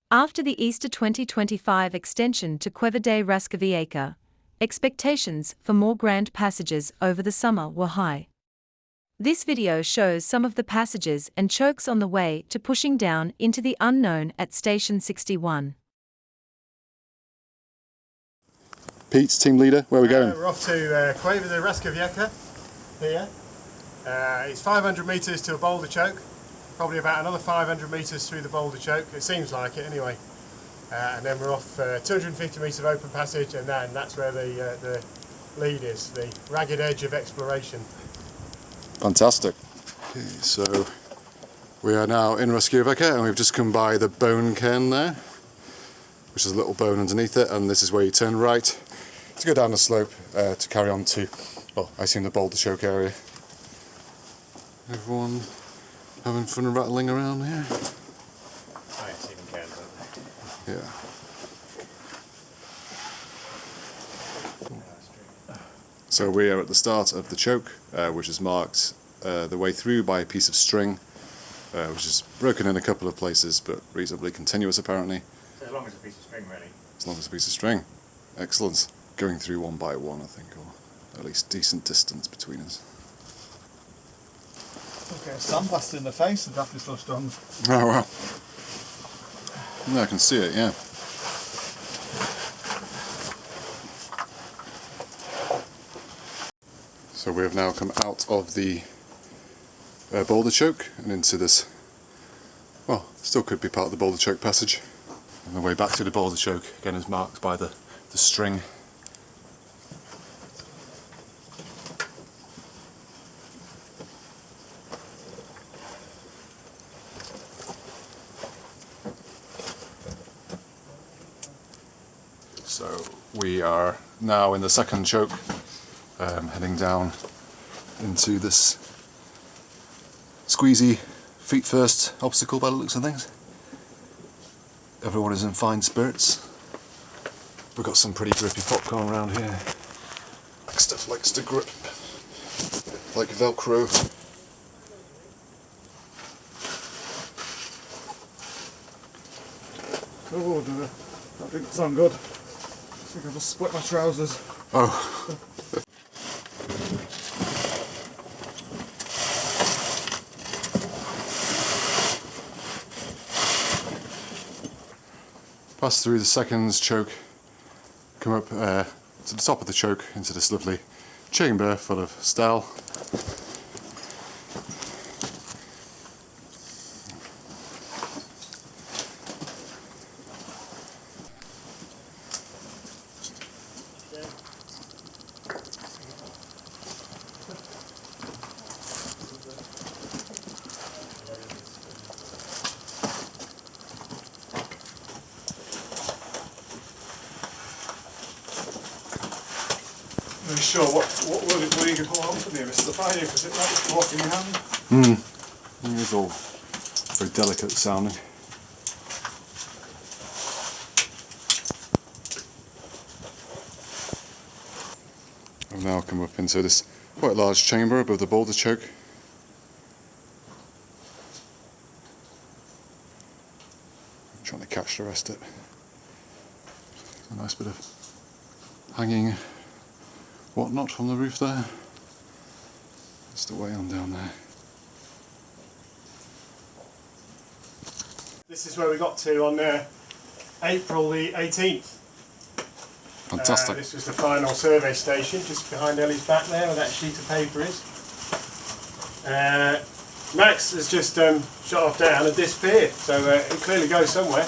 After the Easter 2025 extension to Cueva de Rascavieja, expectations for more grand passages over the summer were high. This video shows some of the passages and chokes on the way to pushing down into the unknown at Station 61. Pete's team leader, where are we going? We're off to Cueva de Rascavieja here. It's 500 metres to a boulder choke, probably about another 500 metres through the boulder choke, it seems like it anyway. And then we're off 250 metres of open passage, and then that's where the lead is, the ragged edge of exploration. Fantastic. Okay, so we are now in Rascavieja and we've just come by the bone cairn there, which is a little bone underneath it, and this is where you turn right to go down the slope to carry on to, well, I assume the boulder choke area. Everyone having fun and rattling around here? I ain't even cairns, don't they? Yeah. So we are at the start of the choke, which is marked the way through by a piece of string, which is broken in a couple of places, but reasonably continuous apparently. So as long as a piece of string, really. As long as a piece of string. Excellent. Going through one by one, I think, or at least decent distance between us. Okay, sandblasted in the face and after so strong. Oh wow. Yeah, I can see it, yeah. So we have now come out of the boulder choke and into this, well, still could be part of the boulder choke passage. And the way back to the boulder choke again is marked by the string. So we are now in the second choke, heading down into this squeezy feet first obstacle by the looks of things. Everyone is in fine spirits. We've got some pretty grippy popcorn around here. Stuff likes to grip like Velcro. Oh dear, that didn't sound good. I think I just split my trousers. Oh. Pass through the second choke, come up to the top of the choke into this lovely chamber full of style. I'm not sure what you can hold on from here, Mr. Fire, because it might go off in your hand. It is all very delicate sounding. I've now come up into this quite large chamber above the boulder choke. I'm trying to catch the rest of it. A nice bit of hanging whatnot from the roof there. Just the way on down there. This is where we got to on April the 18th. Fantastic. This was the final survey station, just behind Ellie's back there where that sheet of paper is. Max has just shot off down and disappeared, so it clearly goes somewhere.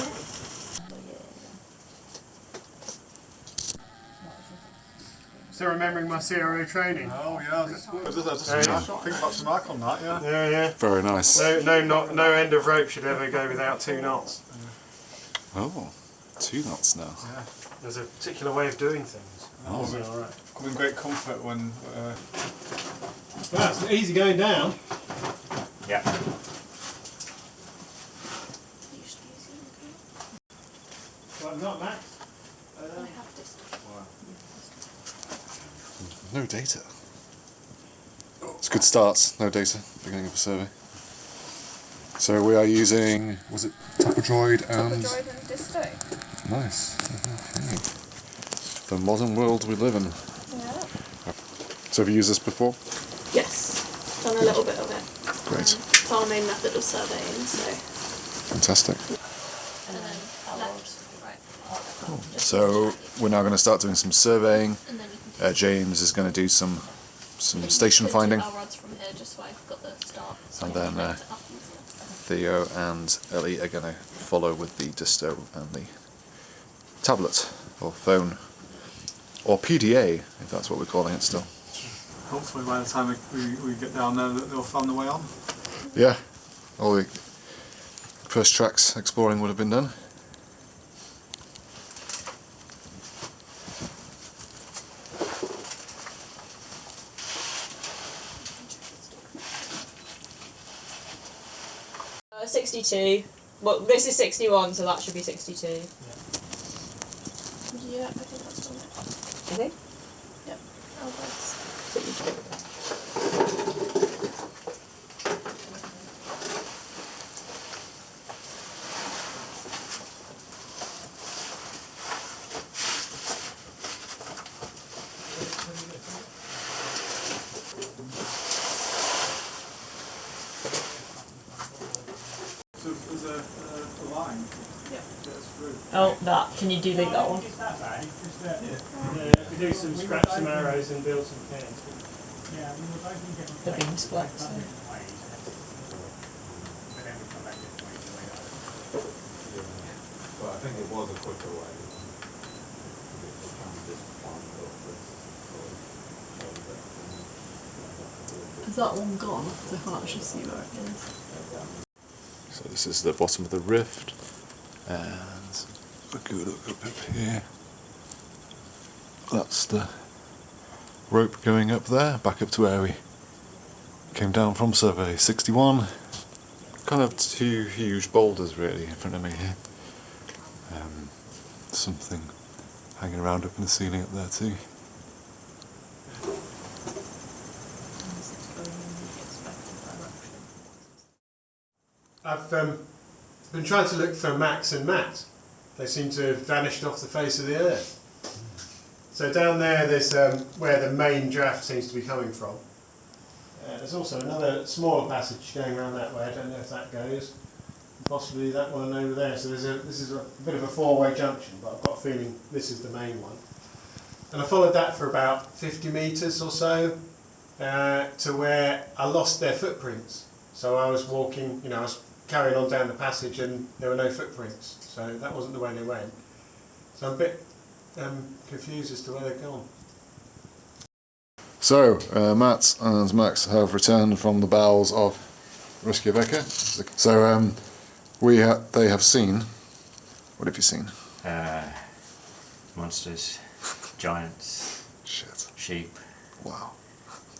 Still remembering my CRO training. Oh yeah, I just think about some mark on that, yeah. Yeah, yeah. Very nice. No end of rope should ever go without 2 knots. Oh, 2 knots now. Yeah. There's a particular way of doing things. Oh. All right. Come in great comfort when... Well, it's easy going down. Yeah. Well, not Max. No data. It's a good start. No data. Beginning of a survey. So we are using, was it Tapodroid and Nice. Okay. The modern world we live in. Yeah. So have you used this before? Yes, done a little bit of it. Great. It's our main method of surveying, so. Fantastic. And then left, right. So we're now going to start doing some surveying. James is going to do some station finding. Our rods from here, just so I've got the start. So And then Theo and Ellie are going to follow with the disto and the tablet or phone or PDA, if that's what we're calling it still. Hopefully by the time we get down there that they'll find the way on. Yeah, all the first tracks exploring would have been done. Uh, 62. Well, this is 61, so that should be 62. Yeah, I think that's done it. Okay. Yep. Elbows. So there's a line. Yeah. That's through. Oh, that. Can you delete that one? We do some scrap some arrows and build some cans. The beam splits. Well, I think it was a quicker way. Is that one gone? Because I can't actually see where it is. So this is the bottom of the rift, and a good look up here. That's the rope going up there, back up to where we came down from survey 61. Kind of two huge boulders really in front of me here. Something hanging around up in the ceiling up there too. I've been trying to look for Max and Matt. They seem to have vanished off the face of the earth. So down there, there's where the main draft seems to be coming from. There's also another smaller passage going around that way. I don't know if that goes. Possibly that one over there. So this is a bit of a four-way junction, but I've got a feeling this is the main one. And I followed that for about 50 metres or so to where I lost their footprints. So I was walking, I was carrying on down the passage and there were no footprints. So that wasn't the way they went. So I'm a bit confused as to where they've gone. So, Matt and Max have returned from the bowels of Rascavieja. So, they have seen. What have you seen? Monsters, giants, Shit. sheep. Wow.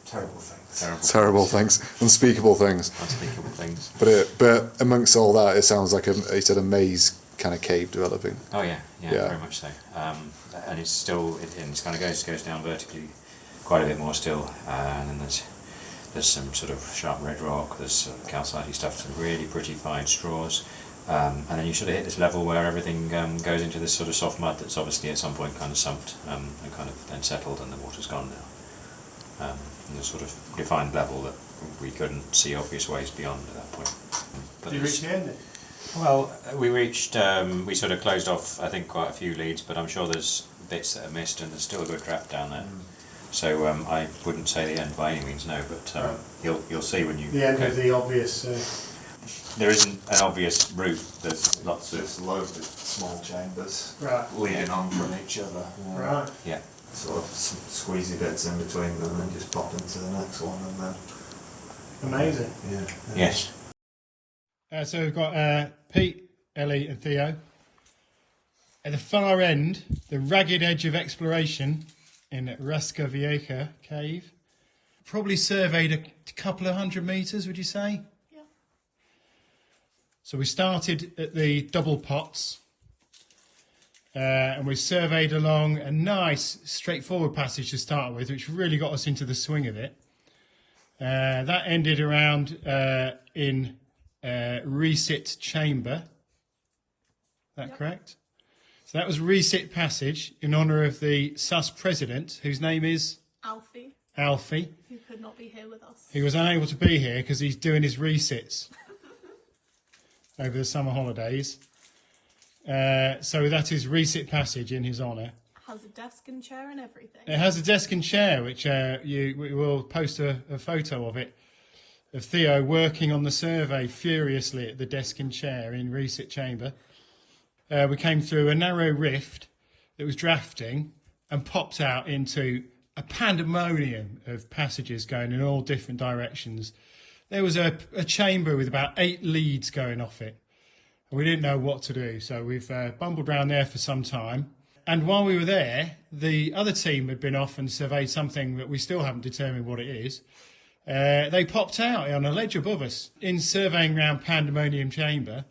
Terrible things. Terrible things. Unspeakable things. Unspeakable things. But amongst all that, it sounds like he said a maze kind of cave developing. Oh yeah, Yeah. very much so. And it's still, it kind of goes down vertically quite a bit more still. And then there's some sort of sharp red rock. There's some calcitey stuff, some really pretty fine straws. And then you sort of hit this level where everything goes into this sort of soft mud that's obviously at some point kind of sumped and kind of then settled, and the water's gone now. And a sort of defined level that we couldn't see obvious ways beyond at that point. But Did you reach the end? well, we reached, we sort of closed off, I think, quite a few leads, but I'm sure there's bits that are missed, and there's still a good draft down there. So I wouldn't say the end by any means, no, but you'll see when you The end go. of the obvious. There isn't an obvious route. There's lots of There's loads of small chambers Right. leading on from each other. Right. yeah. Sort of squeezy bits in between them and just pop into the next one and then. Amazing. Yeah. Yes. So we've got Pete, Ellie and Theo. At the far end, the ragged edge of exploration in Rascavieja cave. Probably surveyed a couple of 100 metres, would you say? Yeah. So we started at the double pots and we surveyed along a nice straightforward passage to start with, which really got us into the swing of it. That ended around in resit chamber. Is that correct? So that was Resit Passage in honour of the SUS president, whose name is Alfie, who could not be here with us. He was unable to be here because he's doing his resits over the summer holidays. So that is Resit Passage in his honour. Has a desk and chair and everything. It has a desk and chair, which we will post a photo of it, of Theo working on the survey furiously at the desk and chair in Resit Chamber. We came through a narrow rift that was drafting and popped out into a pandemonium of passages going in all different directions. There was a chamber with about 8 leads going off it. And we didn't know what to do, so we've bumbled around there for some time. And while we were there, the other team had been off and surveyed something that we still haven't determined what it is. They popped out on a ledge above us in surveying round Pandemonium Chamber.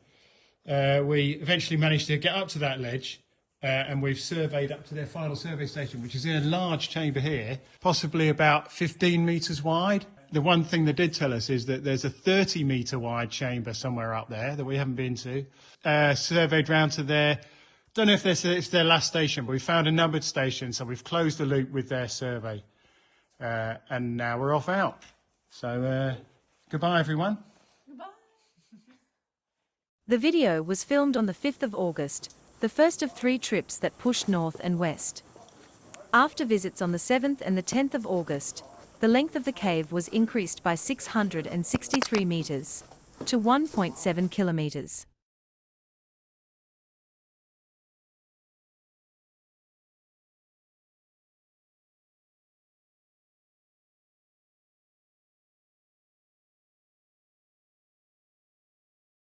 We eventually managed to get up to that ledge, and we've surveyed up to their final survey station, which is in a large chamber here, possibly about 15 metres wide. The one thing they did tell us is that there's a 30-metre wide chamber somewhere up there that we haven't been to. Surveyed round to there. Don't know if it's their last station, but we found a numbered station, so we've closed the loop with their survey. And now we're off out. So goodbye, everyone. Goodbye. The video was filmed on the 5th of August, the first of 3 trips that pushed north and west. After visits on the 7th and the 10th of August, the length of the cave was increased by 663 metres to 1.7 kilometres.